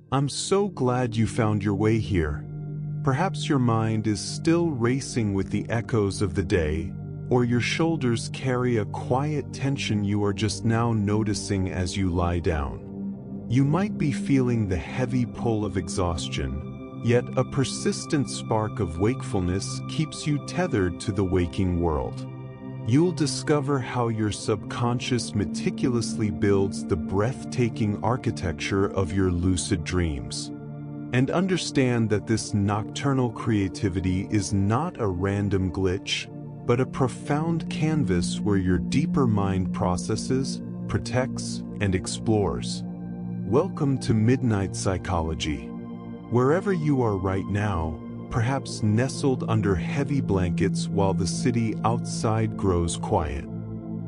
I'm so glad you found your way here. Perhaps your mind is still racing with the echoes of the day, or your shoulders carry a quiet tension you are just now noticing as you lie down. You might be feeling the heavy pull of exhaustion, yet a persistent spark of wakefulness keeps you tethered to the waking world. You'll discover how your subconscious meticulously builds the breathtaking architecture of your lucid dreams. And understand that this nocturnal creativity is not a random glitch, but a profound canvas where your deeper mind processes, protects, and explores. Welcome to Midnight Psychology. Wherever you are right now, perhaps nestled under heavy blankets while the city outside grows quiet.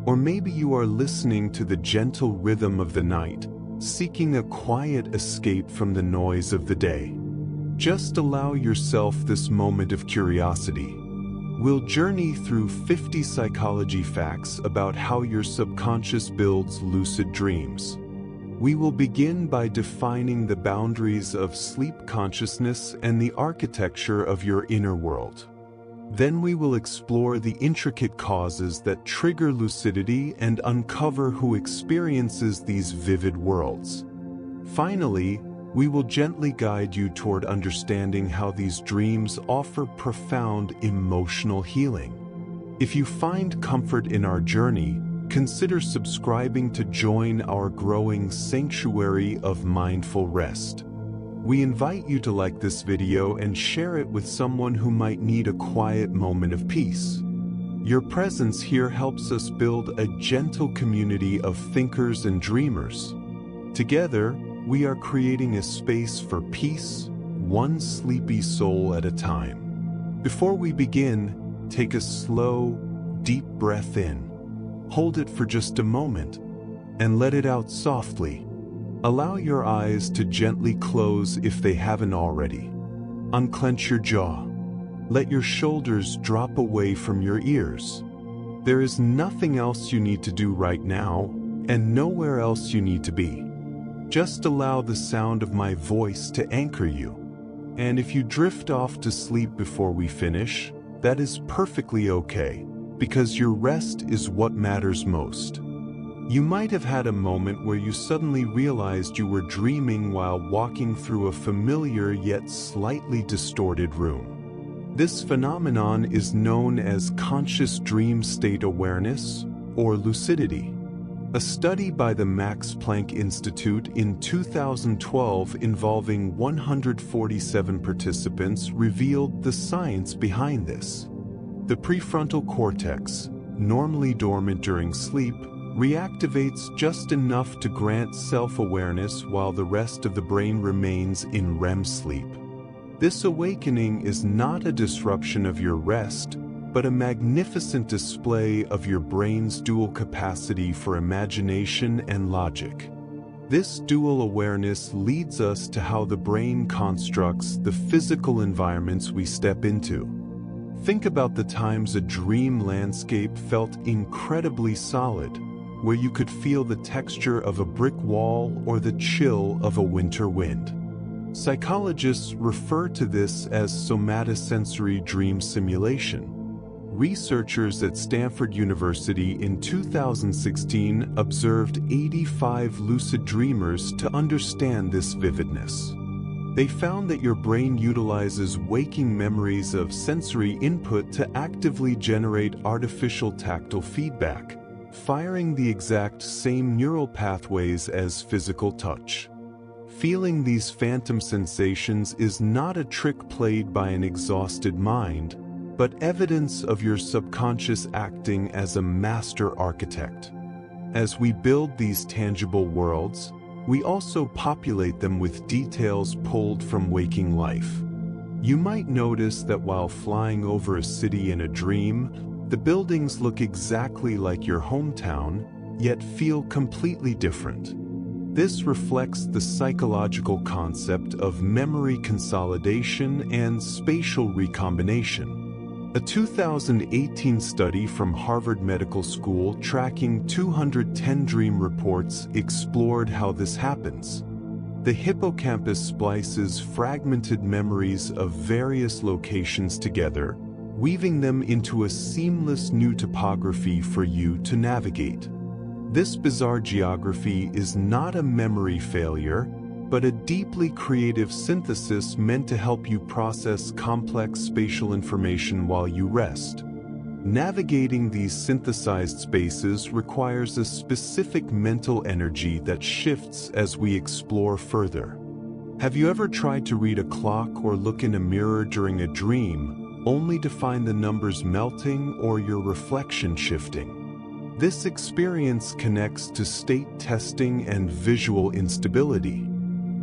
Or maybe you are listening to the gentle rhythm of the night, seeking a quiet escape from the noise of the day. Just allow yourself this moment of curiosity. We'll journey through 50 psychology facts about how your subconscious builds lucid dreams. We will begin by defining the boundaries of sleep consciousness and the architecture of your inner world. Then we will explore the intricate causes that trigger lucidity and uncover who experiences these vivid worlds. Finally, we will gently guide you toward understanding how these dreams offer profound emotional healing. If you find comfort in our journey, consider subscribing to join our growing sanctuary of mindful rest. We invite you to like this video and share it with someone who might need a quiet moment of peace. Your presence here helps us build a gentle community of thinkers and dreamers. Together, we are creating a space for peace, one sleepy soul at a time. Before we begin, take a slow, deep breath in. Hold it for just a moment, and let it out softly. Allow your eyes to gently close if they haven't already. Unclench your jaw. Let your shoulders drop away from your ears. There is nothing else you need to do right now, and nowhere else you need to be. Just allow the sound of my voice to anchor you. And if you drift off to sleep before we finish, that is perfectly okay, because your rest is what matters most. You might have had a moment where you suddenly realized you were dreaming while walking through a familiar yet slightly distorted room. This phenomenon is known as conscious dream state awareness, or lucidity. A study by the Max Planck Institute in 2012 involving 147 participants revealed the science behind this. The prefrontal cortex, normally dormant during sleep, reactivates just enough to grant self-awareness while the rest of the brain remains in REM sleep. This awakening is not a disruption of your rest, but a magnificent display of your brain's dual capacity for imagination and logic. This dual awareness leads us to how the brain constructs the physical environments we step into. Think about the times a dream landscape felt incredibly solid, where you could feel the texture of a brick wall or the chill of a winter wind. Psychologists refer to this as somatosensory dream simulation. Researchers at Stanford University in 2016 observed 85 lucid dreamers to understand this vividness. They found that your brain utilizes waking memories of sensory input to actively generate artificial tactile feedback, firing the exact same neural pathways as physical touch. Feeling these phantom sensations is not a trick played by an exhausted mind, but evidence of your subconscious acting as a master architect. As we build these tangible worlds, we also populate them with details pulled from waking life. You might notice that while flying over a city in a dream, the buildings look exactly like your hometown, yet feel completely different. This reflects the psychological concept of memory consolidation and spatial recombination. A 2018 study from Harvard Medical School tracking 210 dream reports explored how this happens. The hippocampus splices fragmented memories of various locations together, weaving them into a seamless new topography for you to navigate. This bizarre geography is not a memory failure, but a deeply creative synthesis meant to help you process complex spatial information while you rest. Navigating these synthesized spaces requires a specific mental energy that shifts as we explore further. Have you ever tried to read a clock or look in a mirror during a dream, only to find the numbers melting or your reflection shifting? This experience connects to state testing and visual instability.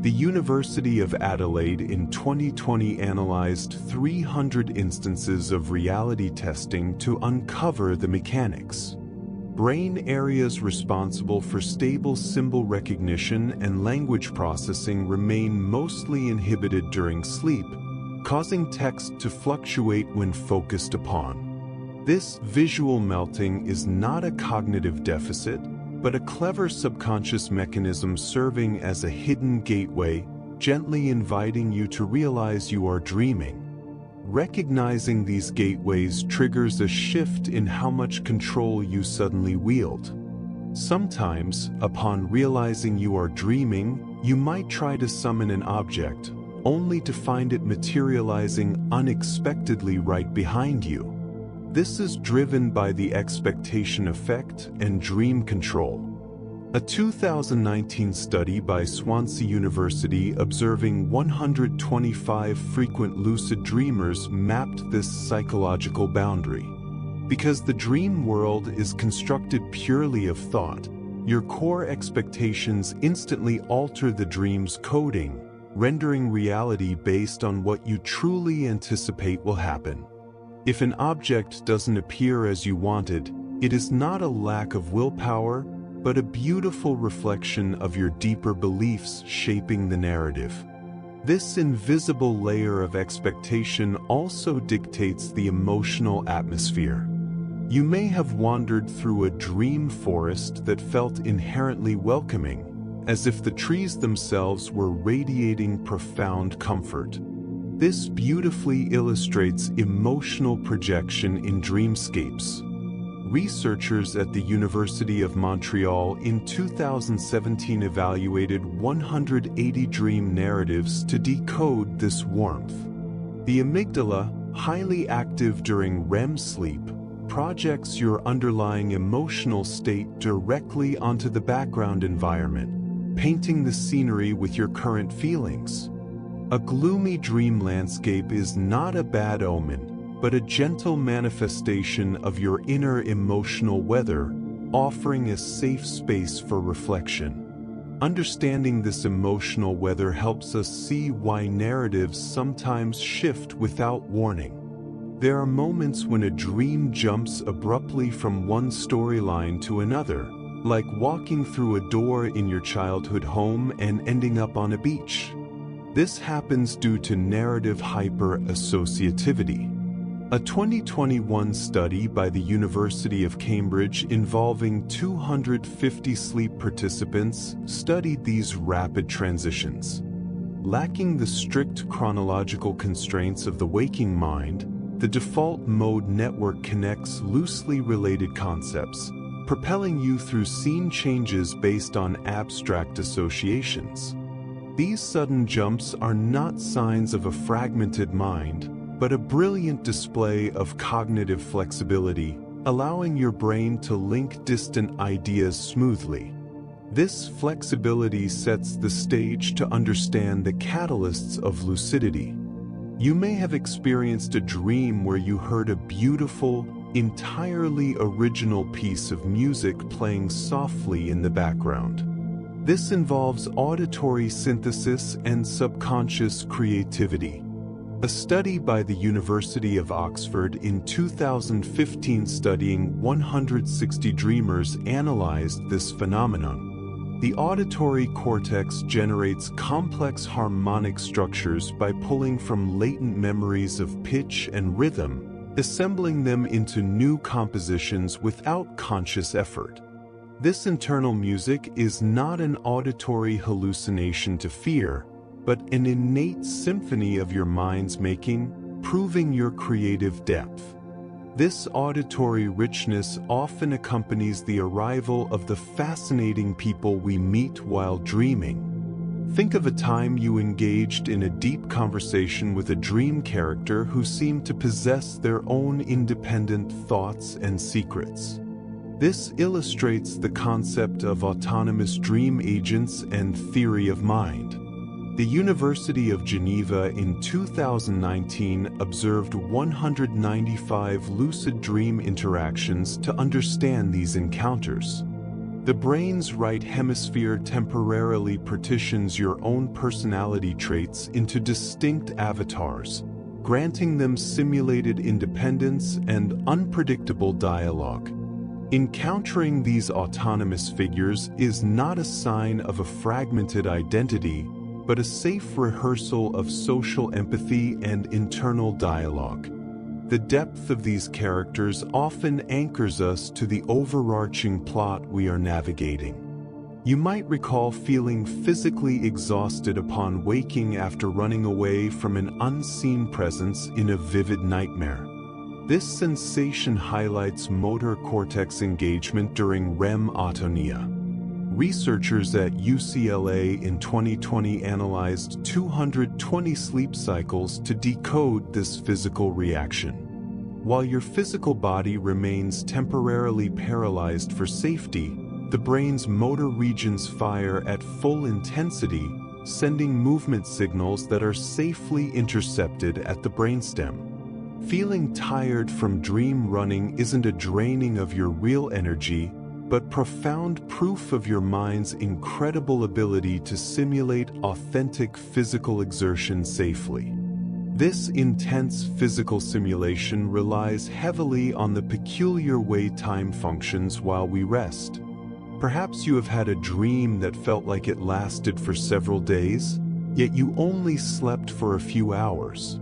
The University of Adelaide in 2020 analyzed 300 instances of reality testing to uncover the mechanics. Brain areas responsible for stable symbol recognition and language processing remain mostly inhibited during sleep, causing text to fluctuate when focused upon. This visual melting is not a cognitive deficit, but a clever subconscious mechanism serving as a hidden gateway, gently inviting you to realize you are dreaming. Recognizing these gateways triggers a shift in how much control you suddenly wield. Sometimes, upon realizing you are dreaming, you might try to summon an object, only to find it materializing unexpectedly right behind you. This is driven by the expectation effect and dream control. A 2019 study by Swansea University observing 125 frequent lucid dreamers mapped this psychological boundary. Because the dream world is constructed purely of thought, your core expectations instantly alter the dream's coding, rendering reality based on what you truly anticipate will happen. If an object doesn't appear as you wanted, it is not a lack of willpower, but a beautiful reflection of your deeper beliefs shaping the narrative. This invisible layer of expectation also dictates the emotional atmosphere. You may have wandered through a dream forest that felt inherently welcoming, as if the trees themselves were radiating profound comfort. This beautifully illustrates emotional projection in dreamscapes. Researchers at the University of Montreal in 2017 evaluated 180 dream narratives to decode this warmth. The amygdala, highly active during REM sleep, projects your underlying emotional state directly onto the background environment, painting the scenery with your current feelings. A gloomy dream landscape is not a bad omen, but a gentle manifestation of your inner emotional weather, offering a safe space for reflection. Understanding this emotional weather helps us see why narratives sometimes shift without warning. There are moments when a dream jumps abruptly from one storyline to another, like walking through a door in your childhood home and ending up on a beach. This happens due to narrative hyper-associativity. A 2021 study by the University of Cambridge involving 250 sleep participants studied these rapid transitions. Lacking the strict chronological constraints of the waking mind, the default mode network connects loosely related concepts, propelling you through scene changes based on abstract associations. These sudden jumps are not signs of a fragmented mind, but a brilliant display of cognitive flexibility, allowing your brain to link distant ideas smoothly. This flexibility sets the stage to understand the catalysts of lucidity. You may have experienced a dream where you heard a beautiful, entirely original piece of music playing softly in the background. This involves auditory synthesis and subconscious creativity. A study by the University of Oxford in 2015 studying 160 dreamers analyzed this phenomenon. The auditory cortex generates complex harmonic structures by pulling from latent memories of pitch and rhythm, assembling them into new compositions without conscious effort. This internal music is not an auditory hallucination to fear, but an innate symphony of your mind's making, proving your creative depth. This auditory richness often accompanies the arrival of the fascinating people we meet while dreaming. Think of a time you engaged in a deep conversation with a dream character who seemed to possess their own independent thoughts and secrets. This illustrates the concept of autonomous dream agents and theory of mind. The University of Geneva in 2019 observed 195 lucid dream interactions to understand these encounters. The brain's right hemisphere temporarily partitions your own personality traits into distinct avatars, granting them simulated independence and unpredictable dialogue. Encountering these autonomous figures is not a sign of a fragmented identity, but a safe rehearsal of social empathy and internal dialogue. The depth of these characters often anchors us to the overarching plot we are navigating. You might recall feeling physically exhausted upon waking after running away from an unseen presence in a vivid nightmare. This sensation highlights motor cortex engagement during REM atonia. Researchers at UCLA in 2020 analyzed 220 sleep cycles to decode this physical reaction. While your physical body remains temporarily paralyzed for safety, the brain's motor regions fire at full intensity, sending movement signals that are safely intercepted at the brainstem. Feeling tired from dream running isn't a draining of your real energy, but profound proof of your mind's incredible ability to simulate authentic physical exertion safely. This intense physical simulation relies heavily on the peculiar way time functions while we rest. Perhaps you have had a dream that felt like it lasted for several days, yet you only slept for a few hours.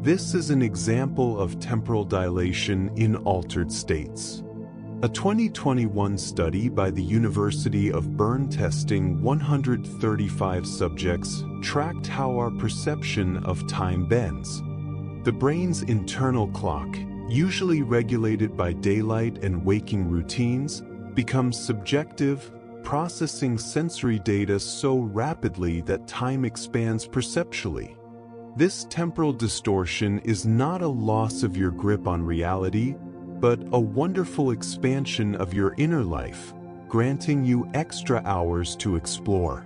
This is an example of temporal dilation in altered states. A 2021 study by the University of Bern testing 135 subjects tracked how our perception of time bends. The brain's internal clock, usually regulated by daylight and waking routines, becomes subjective, processing sensory data so rapidly that time expands perceptually. This temporal distortion is not a loss of your grip on reality, but a wonderful expansion of your inner life, granting you extra hours to explore.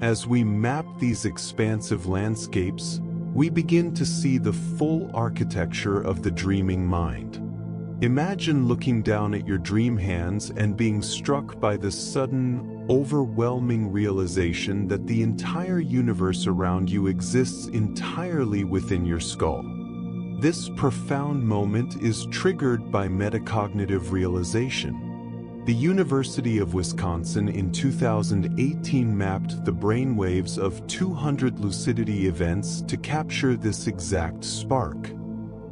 As we map these expansive landscapes, we begin to see the full architecture of the dreaming mind. Imagine looking down at your dream hands and being struck by the sudden, overwhelming realization that the entire universe around you exists entirely within your skull. This profound moment is triggered by metacognitive realization. The University of Wisconsin in 2018 mapped the brainwaves of 200 lucidity events to capture this exact spark.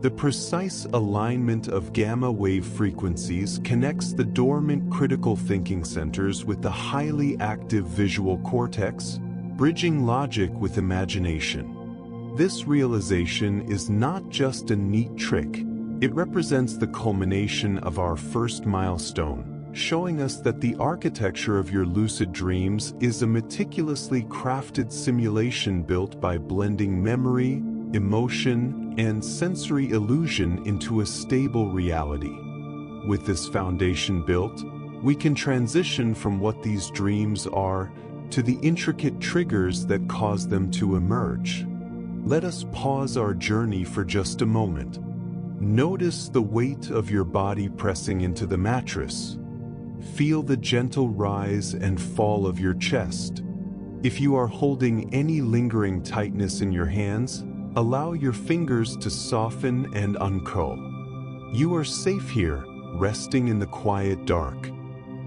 The precise alignment of gamma wave frequencies connects the dormant critical thinking centers with the highly active visual cortex, bridging logic with imagination. This realization is not just a neat trick, it represents the culmination of our first milestone, showing us that the architecture of your lucid dreams is a meticulously crafted simulation built by blending memory, emotion, and sensory illusion into a stable reality. With this foundation built, we can transition from what these dreams are to the intricate triggers that cause them to emerge. Let us pause our journey for just a moment. Notice the weight of your body pressing into the mattress. Feel the gentle rise and fall of your chest. If you are holding any lingering tightness in your hands, allow your fingers to soften and uncurl. You are safe here, resting in the quiet dark.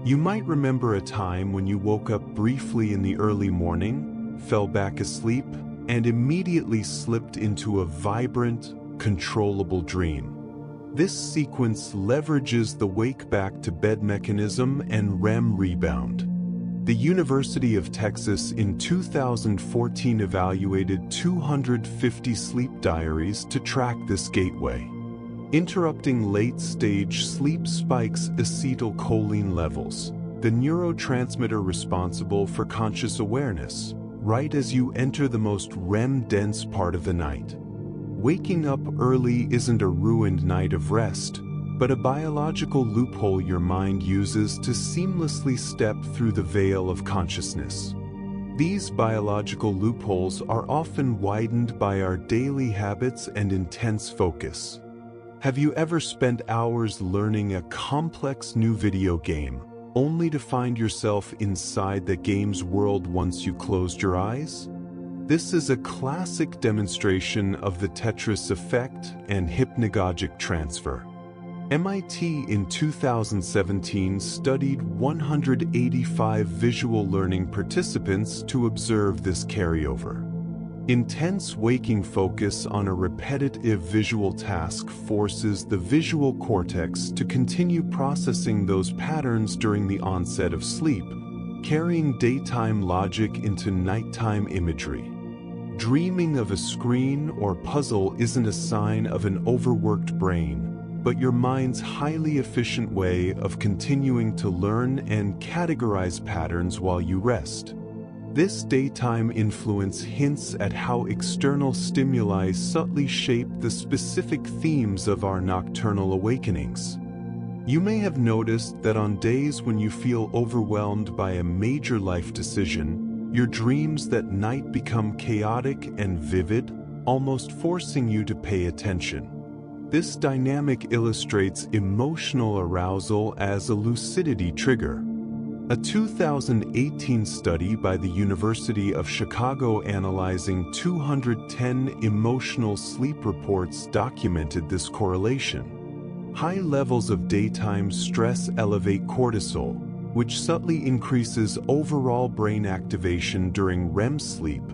You might remember a time when you woke up briefly in the early morning, fell back asleep, and immediately slipped into a vibrant, controllable dream. This sequence leverages the wake-back-to-bed mechanism and REM rebound. The University of Texas in 2014 evaluated 250 sleep diaries to track this gateway. Interrupting late-stage sleep spikes acetylcholine levels, the neurotransmitter responsible for conscious awareness, right as you enter the most REM-dense part of the night. Waking up early isn't a ruined night of rest, but a biological loophole your mind uses to seamlessly step through the veil of consciousness. These biological loopholes are often widened by our daily habits and intense focus. Have you ever spent hours learning a complex new video game, only to find yourself inside the game's world once you closed your eyes? This is a classic demonstration of the Tetris effect and hypnagogic transfer. MIT in 2017 studied 185 visual learning participants to observe this carryover. Intense waking focus on a repetitive visual task forces the visual cortex to continue processing those patterns during the onset of sleep, carrying daytime logic into nighttime imagery. Dreaming of a screen or puzzle isn't a sign of an overworked brain, but your mind's highly efficient way of continuing to learn and categorize patterns while you rest. This daytime influence hints at how external stimuli subtly shape the specific themes of our nocturnal awakenings. You may have noticed that on days when you feel overwhelmed by a major life decision, your dreams that night become chaotic and vivid, almost forcing you to pay attention. This dynamic illustrates emotional arousal as a lucidity trigger. A 2018 study by the University of Chicago analyzing 210 emotional sleep reports documented this correlation. High levels of daytime stress elevate cortisol, which subtly increases overall brain activation during REM sleep,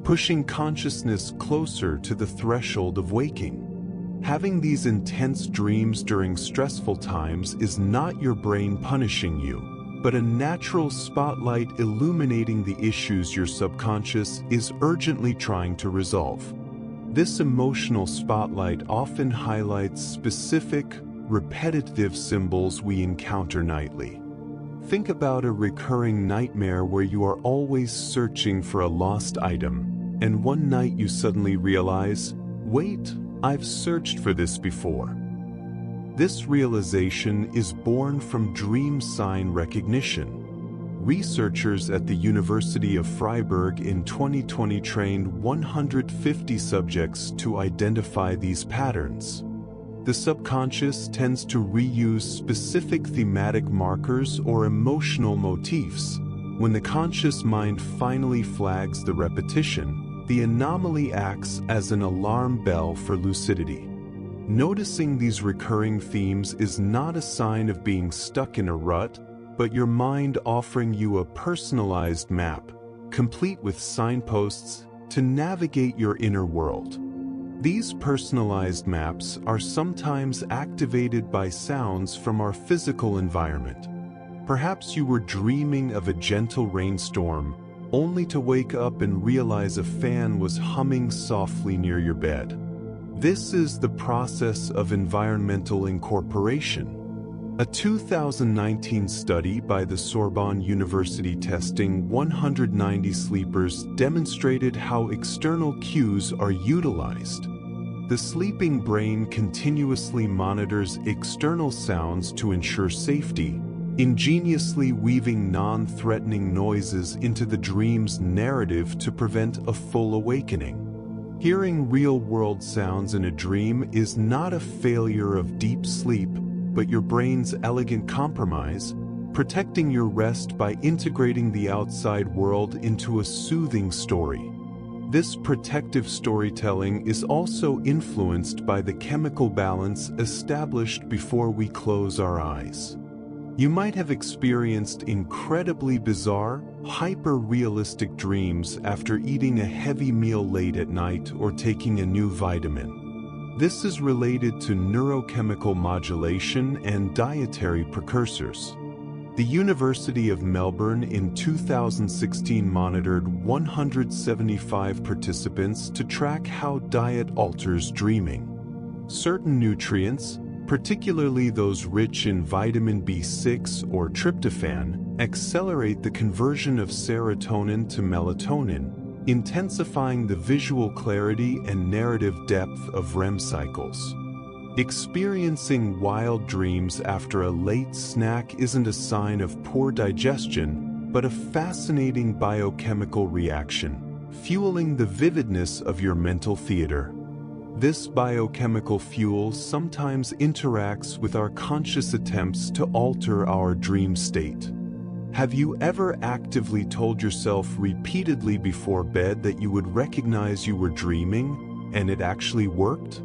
pushing consciousness closer to the threshold of waking. Having these intense dreams during stressful times is not your brain punishing you, but a natural spotlight illuminating the issues your subconscious is urgently trying to resolve. This emotional spotlight often highlights specific, repetitive symbols we encounter nightly. Think about a recurring nightmare where you are always searching for a lost item, and one night you suddenly realize, wait, I've searched for this before. This realization is born from dream sign recognition. Researchers at the University of Freiburg in 2020 trained 150 subjects to identify these patterns. The subconscious tends to reuse specific thematic markers or emotional motifs. When the conscious mind finally flags the repetition, the anomaly acts as an alarm bell for lucidity. Noticing these recurring themes is not a sign of being stuck in a rut, but your mind offering you a personalized map, complete with signposts, to navigate your inner world. These personalized maps are sometimes activated by sounds from our physical environment. Perhaps you were dreaming of a gentle rainstorm, only to wake up and realize a fan was humming softly near your bed. This is the process of environmental incorporation. A 2019 study by the Sorbonne University testing 190 sleepers demonstrated how external cues are utilized. The sleeping brain continuously monitors external sounds to ensure safety, ingeniously weaving non-threatening noises into the dream's narrative to prevent a full awakening. Hearing real-world sounds in a dream is not a failure of deep sleep, but your brain's elegant compromise, protecting your rest by integrating the outside world into a soothing story. This protective storytelling is also influenced by the chemical balance established before we close our eyes. You might have experienced incredibly bizarre, hyper-realistic dreams after eating a heavy meal late at night or taking a new vitamin. This is related to neurochemical modulation and dietary precursors. The University of Melbourne in 2016 monitored 175 participants to track how diet alters dreaming. Certain nutrients, particularly those rich in vitamin B6 or tryptophan, accelerate the conversion of serotonin to melatonin, intensifying the visual clarity and narrative depth of REM cycles. Experiencing wild dreams after a late snack isn't a sign of poor digestion, but a fascinating biochemical reaction, fueling the vividness of your mental theater. This biochemical fuel sometimes interacts with our conscious attempts to alter our dream state. Have you ever actively told yourself repeatedly before bed that you would recognize you were dreaming, and it actually worked?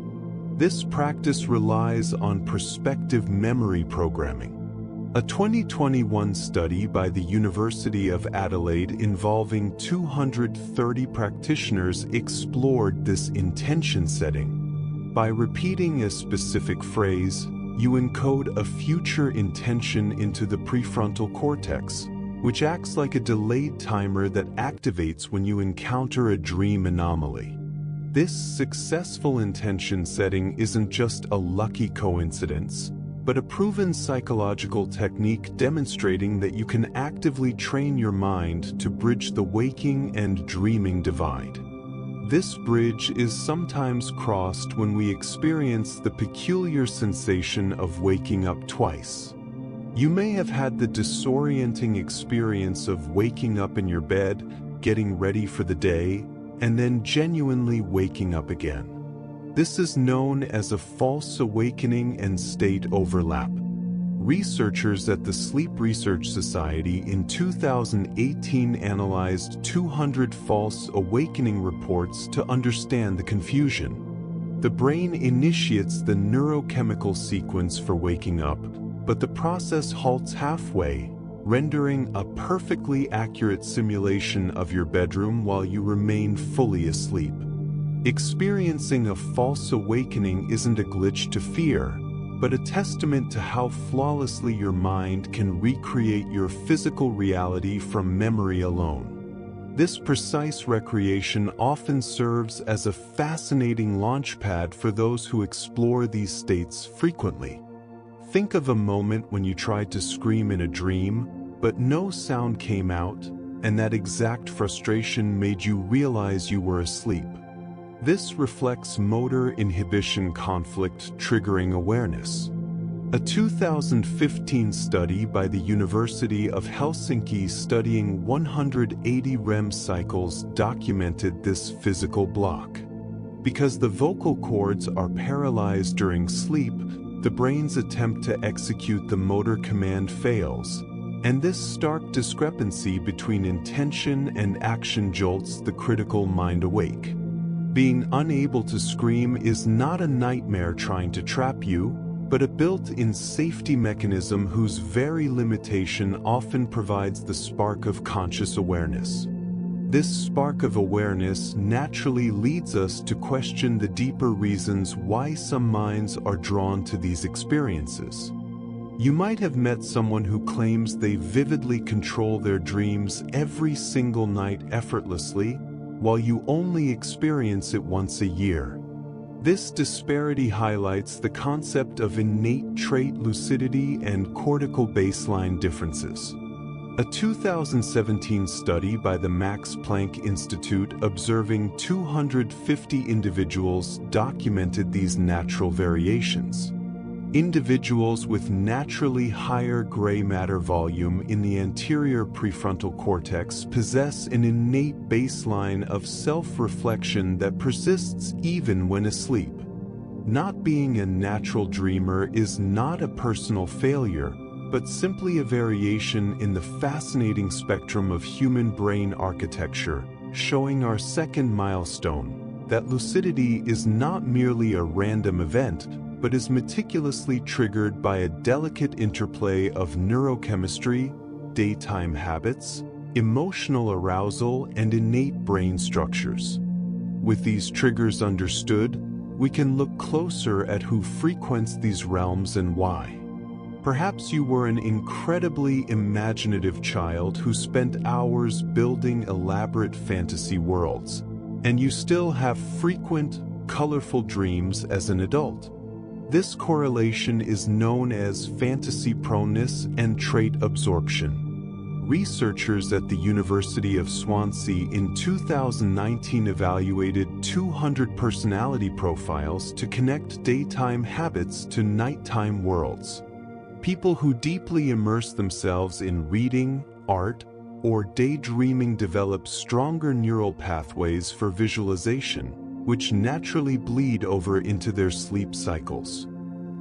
This practice relies on prospective memory programming. A 2021 study by the University of Adelaide involving 230 practitioners explored this intention setting. By repeating a specific phrase, you encode a future intention into the prefrontal cortex, which acts like a delayed timer that activates when you encounter a dream anomaly. This successful intention setting isn't just a lucky coincidence, but a proven psychological technique demonstrating that you can actively train your mind to bridge the waking and dreaming divide. This bridge is sometimes crossed when we experience the peculiar sensation of waking up twice. You may have had the disorienting experience of waking up in your bed, getting ready for the day, and then genuinely waking up again. This is known as a false awakening and state overlap. Researchers at the Sleep Research Society in 2018 analyzed 200 false awakening reports to understand the confusion. The brain initiates the neurochemical sequence for waking up, but the process halts halfway, rendering a perfectly accurate simulation of your bedroom while you remain fully asleep. Experiencing a false awakening isn't a glitch to fear, but a testament to how flawlessly your mind can recreate your physical reality from memory alone. This precise recreation often serves as a fascinating launchpad for those who explore these states frequently. Think of a moment when you tried to scream in a dream, but no sound came out, and that exact frustration made you realize you were asleep. This reflects motor inhibition conflict triggering awareness. A 2015 study by the University of Helsinki studying 180 REM cycles documented this physical block. Because the vocal cords are paralyzed during sleep, the brain's attempt to execute the motor command fails, and this stark discrepancy between intention and action jolts the critical mind awake. Being unable to scream is not a nightmare trying to trap you, but a built-in safety mechanism whose very limitation often provides the spark of conscious awareness. This spark of awareness naturally leads us to question the deeper reasons why some minds are drawn to these experiences. You might have met someone who claims they vividly control their dreams every single night effortlessly, while you only experience it once a year. This disparity highlights the concept of innate trait lucidity and cortical baseline differences. A 2017 study by the Max Planck Institute observing 250 individuals documented these natural variations. Individuals with naturally higher gray matter volume in the anterior prefrontal cortex possess an innate baseline of self-reflection that persists even when asleep. Not being a natural dreamer is not a personal failure, but simply a variation in the fascinating spectrum of human brain architecture, showing our second milestone, that lucidity is not merely a random event, but is meticulously triggered by a delicate interplay of neurochemistry, daytime habits, emotional arousal, and innate brain structures. With these triggers understood, we can look closer at who frequents these realms and why. Perhaps you were an incredibly imaginative child who spent hours building elaborate fantasy worlds, and you still have frequent, colorful dreams as an adult. This correlation is known as fantasy proneness and trait absorption. Researchers at the University of Swansea in 2019 evaluated 200 personality profiles to connect daytime habits to nighttime worlds. People who deeply immerse themselves in reading, art, or daydreaming develop stronger neural pathways for visualization, which naturally bleed over into their sleep cycles.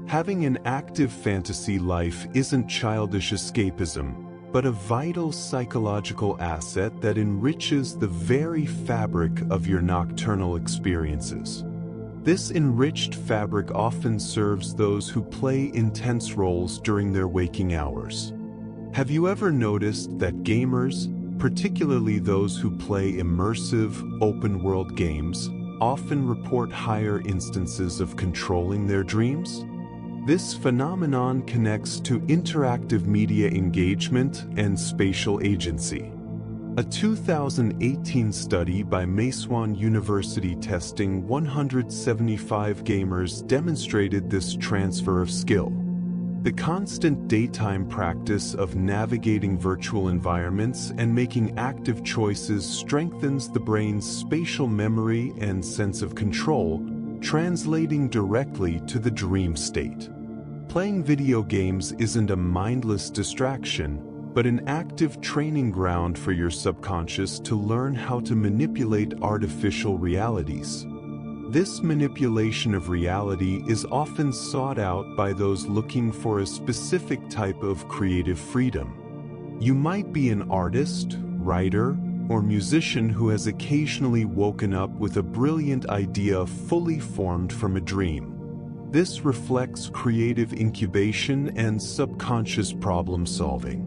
Having an active fantasy life isn't childish escapism, but a vital psychological asset that enriches the very fabric of your nocturnal experiences. This enriched fabric often serves those who play intense roles during their waking hours. Have you ever noticed that gamers, particularly those who play immersive, open-world games, often report higher instances of controlling their dreams? This phenomenon connects to interactive media engagement and spatial agency. A 2018 study by Maswan University testing 175 gamers demonstrated this transfer of skill. The constant daytime practice of navigating virtual environments and making active choices strengthens the brain's spatial memory and sense of control, translating directly to the dream state. Playing video games isn't a mindless distraction, but an active training ground for your subconscious to learn how to manipulate artificial realities. This manipulation of reality is often sought out by those looking for a specific type of creative freedom. You might be an artist, writer, or musician who has occasionally woken up with a brilliant idea fully formed from a dream. This reflects creative incubation and subconscious problem solving.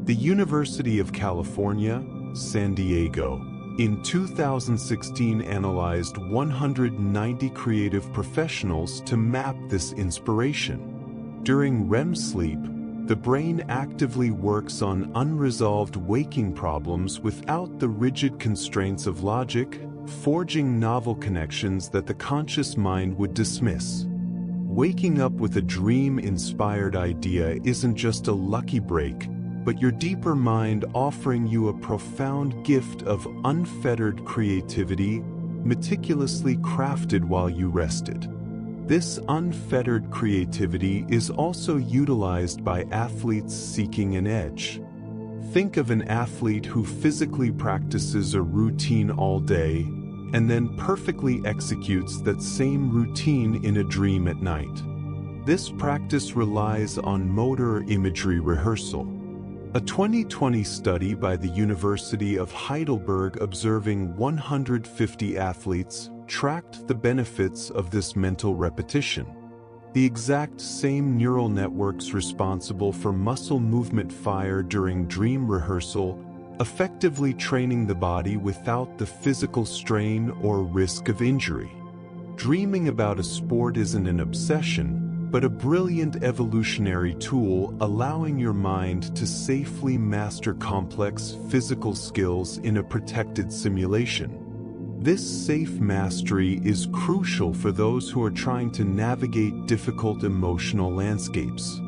The University of California, San Diego, in 2016 analyzed 190 creative professionals to map this inspiration. During REM sleep, the brain actively works on unresolved waking problems without the rigid constraints of logic, forging novel connections that the conscious mind would dismiss. Waking up with a dream-inspired idea isn't just a lucky break, but your deeper mind offering you a profound gift of unfettered creativity, meticulously crafted while you rested. This unfettered creativity is also utilized by athletes seeking an edge. Think of an athlete who physically practices a routine all day and then perfectly executes that same routine in a dream at night. This practice relies on motor imagery rehearsal. A 2020 study by the University of Heidelberg observing 150 athletes tracked the benefits of this mental repetition. The exact same neural networks responsible for muscle movement fire during dream rehearsal, effectively training the body without the physical strain or risk of injury. Dreaming about a sport isn't an obsession, but a brilliant evolutionary tool allowing your mind to safely master complex physical skills in a protected simulation. This safe mastery is crucial for those who are trying to navigate difficult emotional landscapes.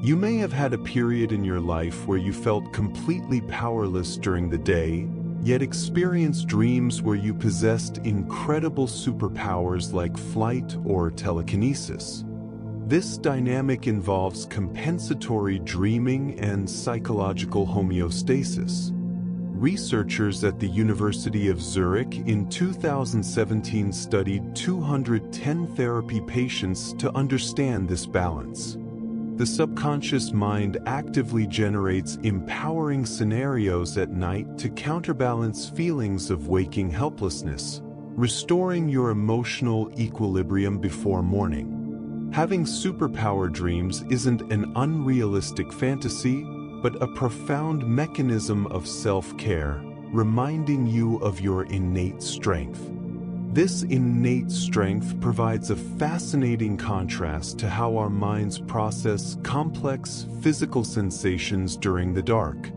You may have had a period in your life where you felt completely powerless during the day, yet experienced dreams where you possessed incredible superpowers like flight or telekinesis. This dynamic involves compensatory dreaming and psychological homeostasis. Researchers at the University of Zurich in 2017 studied 210 therapy patients to understand this balance. The subconscious mind actively generates empowering scenarios at night to counterbalance feelings of waking helplessness, restoring your emotional equilibrium before morning. Having superpower dreams isn't an unrealistic fantasy, but a profound mechanism of self-care, reminding you of your innate strength. This innate strength provides a fascinating contrast to how our minds process complex physical sensations during the dark.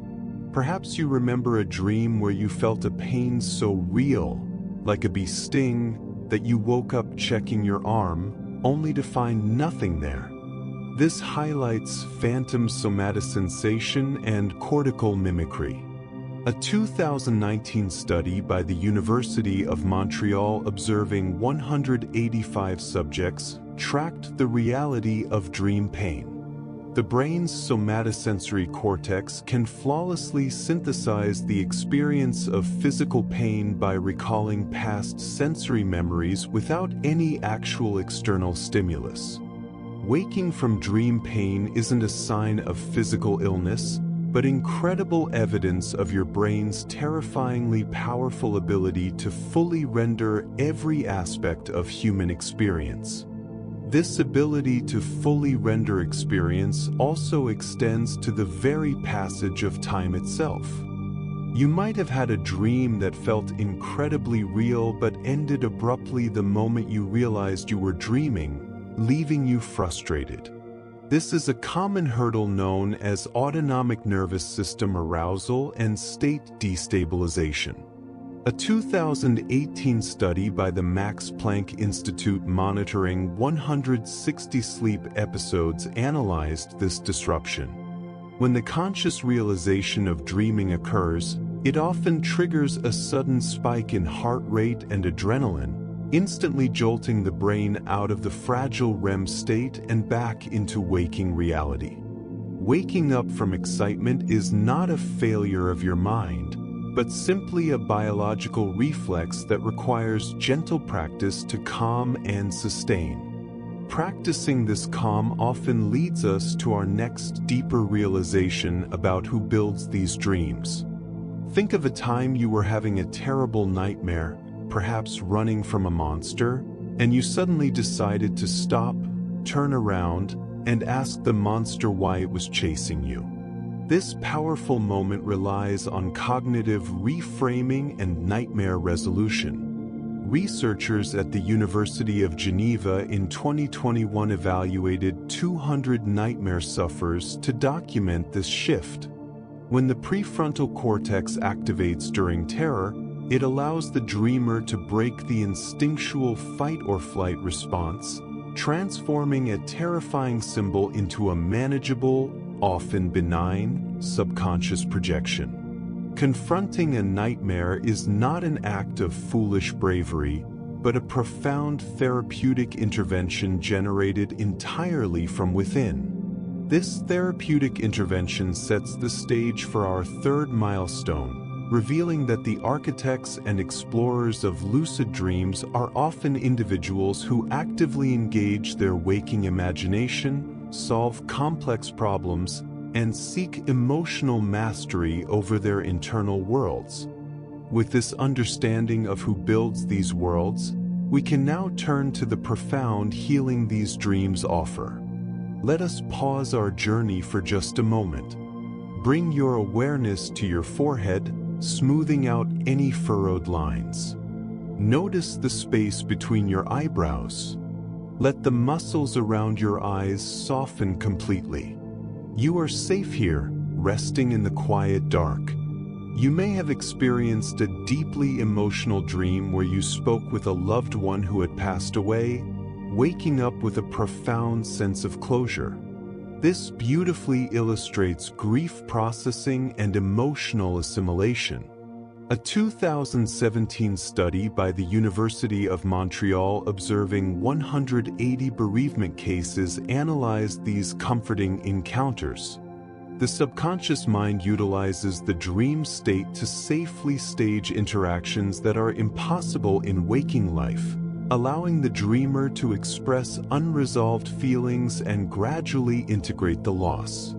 Perhaps you remember a dream where you felt a pain so real, like a bee sting, that you woke up checking your arm, only to find nothing there. This highlights phantom somatosensation and cortical mimicry. A 2019 study by the University of Montreal observing 185 subjects tracked the reality of dream pain. The brain's somatosensory cortex can flawlessly synthesize the experience of physical pain by recalling past sensory memories without any actual external stimulus. Waking from dream pain isn't a sign of physical illness, but incredible evidence of your brain's terrifyingly powerful ability to fully render every aspect of human experience. This ability to fully render experience also extends to the very passage of time itself. You might have had a dream that felt incredibly real but ended abruptly the moment you realized you were dreaming, leaving you frustrated. This is a common hurdle known as autonomic nervous system arousal and state destabilization. A 2018 study by the Max Planck Institute monitoring 160 sleep episodes analyzed this disruption. When the conscious realization of dreaming occurs, it often triggers a sudden spike in heart rate and adrenaline, instantly jolting the brain out of the fragile REM state and back into waking reality. Waking up from excitement is not a failure of your mind, but simply a biological reflex that requires gentle practice to calm and sustain. Practicing this calm often leads us to our next deeper realization about who builds these dreams. Think of a time you were having a terrible nightmare, perhaps running from a monster, and you suddenly decided to stop, turn around, and ask the monster why it was chasing you. This powerful moment relies on cognitive reframing and nightmare resolution. Researchers at the University of Geneva in 2021 evaluated 200 nightmare sufferers to document this shift. When the prefrontal cortex activates during terror, it allows the dreamer to break the instinctual fight-or-flight response, transforming a terrifying symbol into a manageable, often benign, subconscious projection. Confronting a nightmare is not an act of foolish bravery, but a profound therapeutic intervention generated entirely from within. This therapeutic intervention sets the stage for our third milestone, revealing that the architects and explorers of lucid dreams are often individuals who actively engage their waking imagination, solve complex problems, and seek emotional mastery over their internal worlds. With this understanding of who builds these worlds, we can now turn to the profound healing these dreams offer. Let us pause our journey for just a moment. Bring your awareness to your forehead, smoothing out any furrowed lines. Notice the space between your eyebrows. Let the muscles around your eyes soften completely. You are safe here, resting in the quiet dark. You may have experienced a deeply emotional dream where you spoke with a loved one who had passed away, waking up with a profound sense of closure. This beautifully illustrates grief processing and emotional assimilation. A 2017 study by the University of Montreal observing 180 bereavement cases analyzed these comforting encounters. The subconscious mind utilizes the dream state to safely stage interactions that are impossible in waking life, allowing the dreamer to express unresolved feelings and gradually integrate the loss.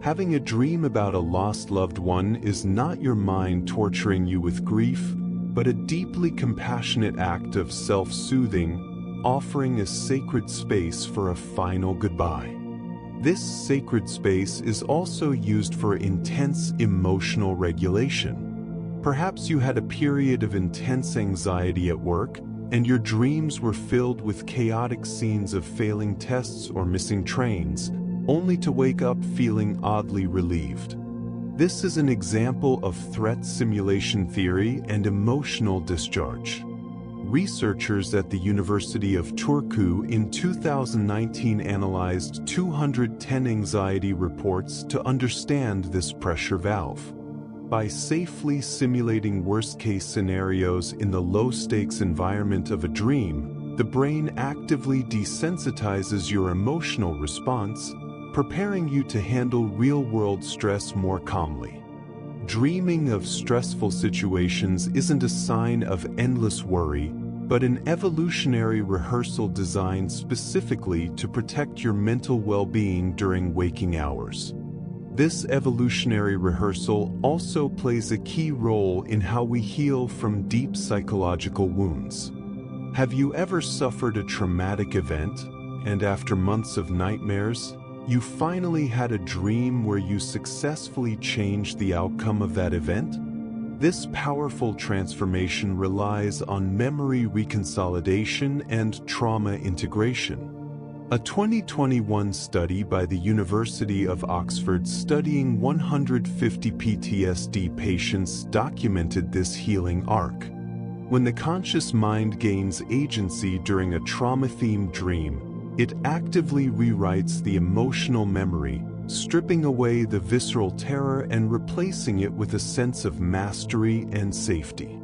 Having a dream about a lost loved one is not your mind torturing you with grief, but a deeply compassionate act of self-soothing, offering a sacred space for a final goodbye. This sacred space is also used for intense emotional regulation. Perhaps you had a period of intense anxiety at work, and your dreams were filled with chaotic scenes of failing tests or missing trains, only to wake up feeling oddly relieved. This is an example of threat simulation theory and emotional discharge. Researchers at the University of Turku in 2019 analyzed 210 anxiety reports to understand this pressure valve. By safely simulating worst-case scenarios in the low-stakes environment of a dream, the brain actively desensitizes your emotional response, preparing you to handle real-world stress more calmly. Dreaming of stressful situations isn't a sign of endless worry, but an evolutionary rehearsal designed specifically to protect your mental well-being during waking hours. This evolutionary rehearsal also plays a key role in how we heal from deep psychological wounds. Have you ever suffered a traumatic event, and after months of nightmares, you finally had a dream where you successfully changed the outcome of that event? This powerful transformation relies on memory reconsolidation and trauma integration. A 2021 study by the University of Oxford studying 150 PTSD patients documented this healing arc. When the conscious mind gains agency during a trauma-themed dream, it actively rewrites the emotional memory, stripping away the visceral terror and replacing it with a sense of mastery and safety.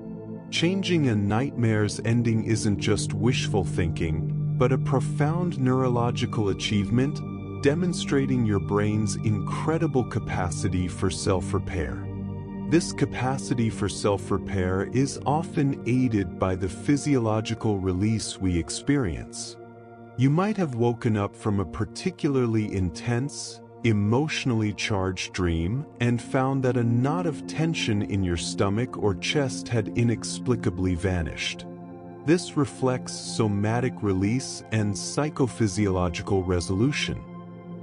Changing a nightmare's ending isn't just wishful thinking, but a profound neurological achievement, demonstrating your brain's incredible capacity for self-repair. This capacity for self-repair is often aided by the physiological release we experience. You might have woken up from a particularly intense, emotionally charged dream and found that a knot of tension in your stomach or chest had inexplicably vanished. This reflects somatic release and psychophysiological resolution.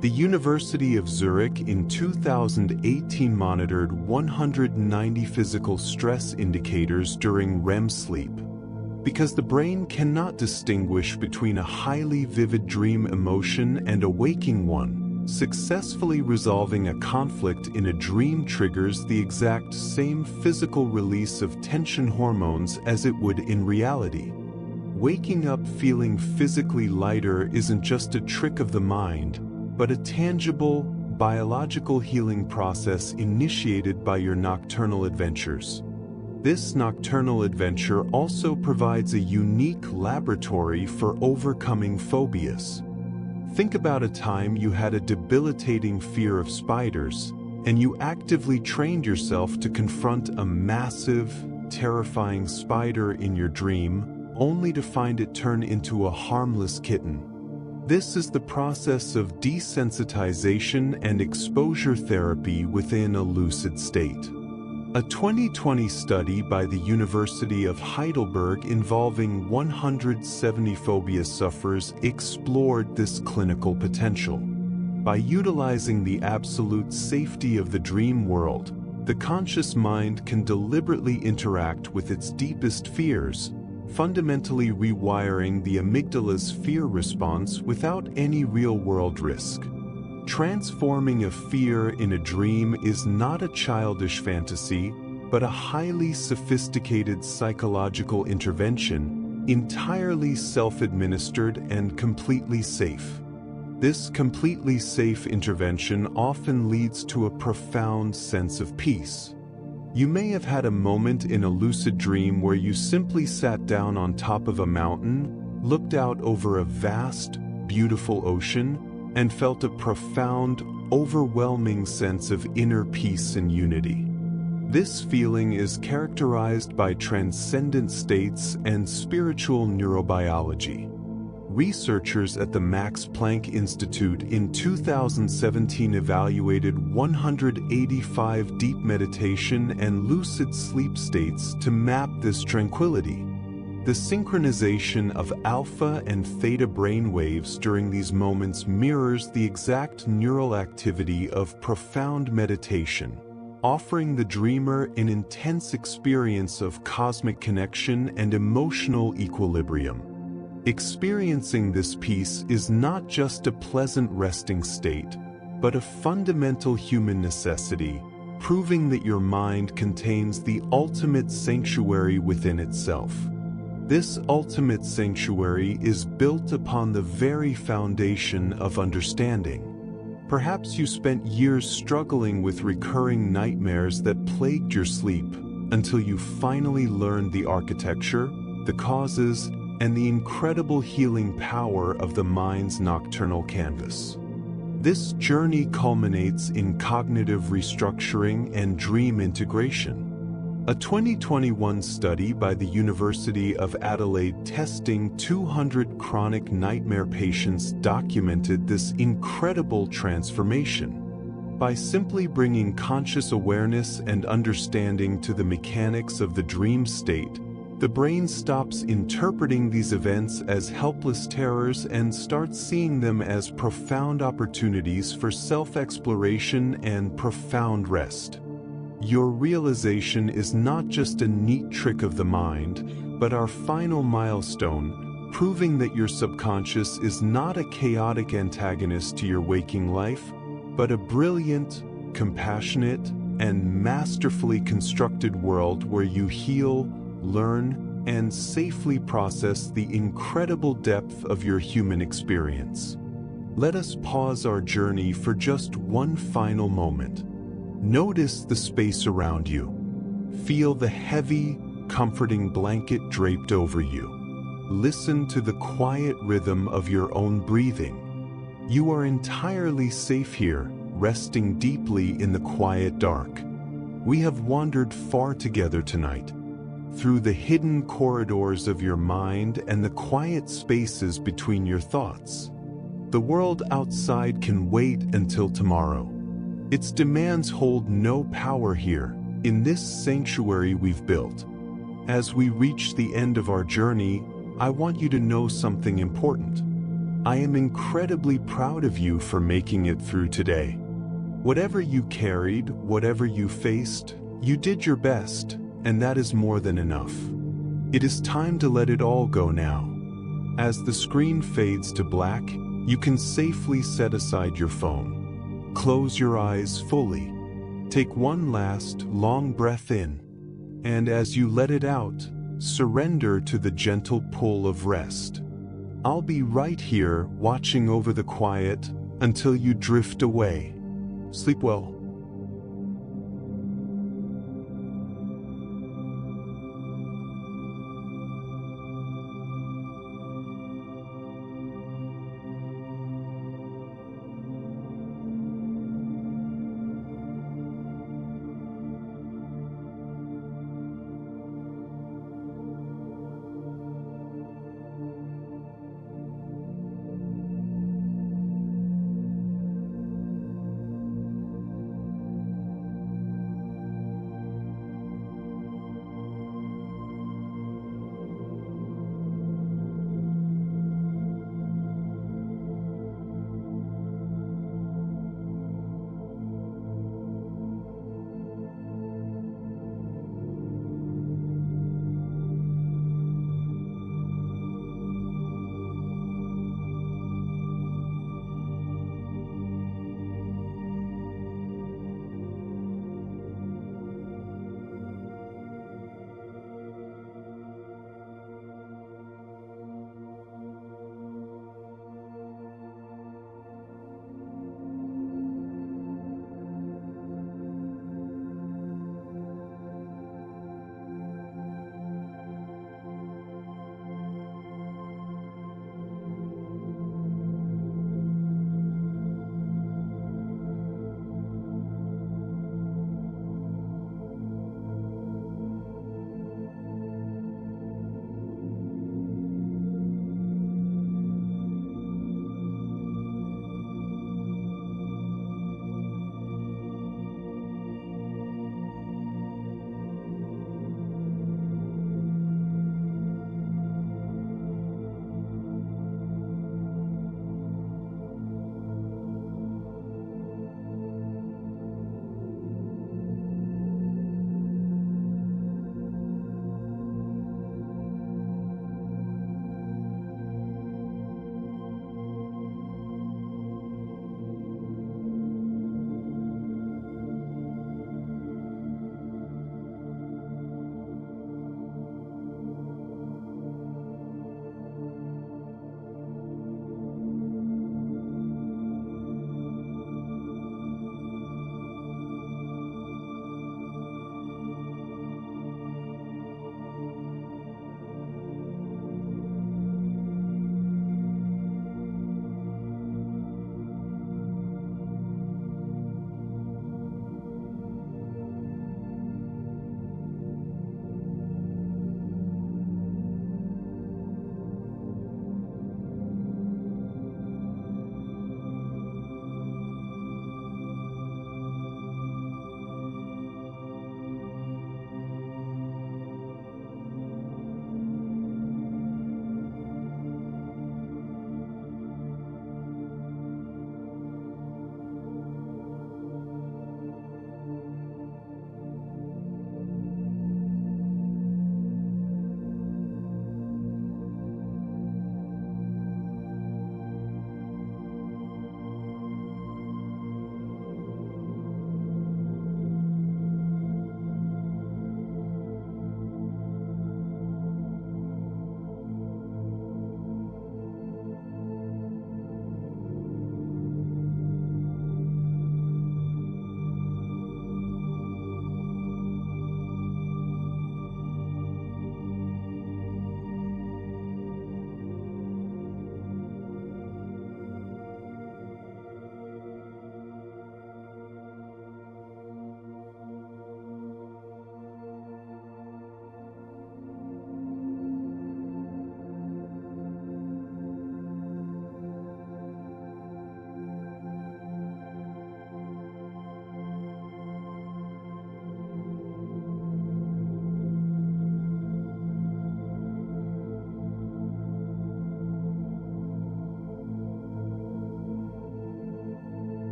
The University of Zurich in 2018 monitored 190 physical stress indicators during REM sleep. Because the brain cannot distinguish between a highly vivid dream emotion and a waking one, successfully resolving a conflict in a dream triggers the exact same physical release of tension hormones as it would in reality. Waking up feeling physically lighter isn't just a trick of the mind, but a tangible, biological healing process initiated by your nocturnal adventures. This nocturnal adventure also provides a unique laboratory for overcoming phobias. Think about a time you had a debilitating fear of spiders, and you actively trained yourself to confront a massive, terrifying spider in your dream, only to find it turn into a harmless kitten. This is the process of desensitization and exposure therapy within a lucid state. A 2020 study by the University of Heidelberg involving 170 phobia sufferers explored this clinical potential. By utilizing the absolute safety of the dream world, the conscious mind can deliberately interact with its deepest fears, fundamentally rewiring the amygdala's fear response without any real-world risk. Transforming a fear in a dream is not a childish fantasy, but a highly sophisticated psychological intervention, entirely self-administered and completely safe. This completely safe intervention often leads to a profound sense of peace. You may have had a moment in a lucid dream where you simply sat down on top of a mountain, looked out over a vast, beautiful ocean, and felt a profound, overwhelming sense of inner peace and unity. This feeling is characterized by transcendent states and spiritual neurobiology. Researchers at the Max Planck Institute in 2017 evaluated 185 deep meditation and lucid sleep states to map this tranquility. The synchronization of alpha and theta brainwaves during these moments mirrors the exact neural activity of profound meditation. offering the dreamer an intense experience of cosmic connection and emotional equilibrium. Experiencing this peace is not just a pleasant resting state, but a fundamental human necessity, proving that your mind contains the ultimate sanctuary within itself. This ultimate sanctuary is built upon the very foundation of understanding. Perhaps you spent years struggling with recurring nightmares that plagued your sleep until you finally learned the architecture, the causes, and the incredible healing power of the mind's nocturnal canvas. This journey culminates in cognitive restructuring and dream integration. A 2021 study by the University of Adelaide testing 200 chronic nightmare patients documented this incredible transformation. By simply bringing conscious awareness and understanding to the mechanics of the dream state, the brain stops interpreting these events as helpless terrors and starts seeing them as profound opportunities for self-exploration and profound rest. Your realization is not just a neat trick of the mind, but our final milestone, proving that your subconscious is not a chaotic antagonist to your waking life, but a brilliant, compassionate, and masterfully constructed world where you heal, learn, and safely process the incredible depth of your human experience. Let us pause our journey for just one final moment. Notice the space around you. Feel the heavy, comforting blanket draped over you. Listen to the quiet rhythm of your own breathing. You are entirely safe here, resting deeply in the quiet dark. We have wandered far together tonight, through the hidden corridors of your mind and the quiet spaces between your thoughts. The world outside can wait until tomorrow. Its demands hold no power here, in this sanctuary we've built. As we reach the end of our journey, I want you to know something important. I am incredibly proud of you for making it through today. Whatever you carried, whatever you faced, you did your best, and that is more than enough. It is time to let it all go now. As the screen fades to black, you can safely set aside your phone. Close your eyes fully. Take one last, long breath in. And as you let it out, surrender to the gentle pull of rest. I'll be right here watching over the quiet until you drift away. Sleep well.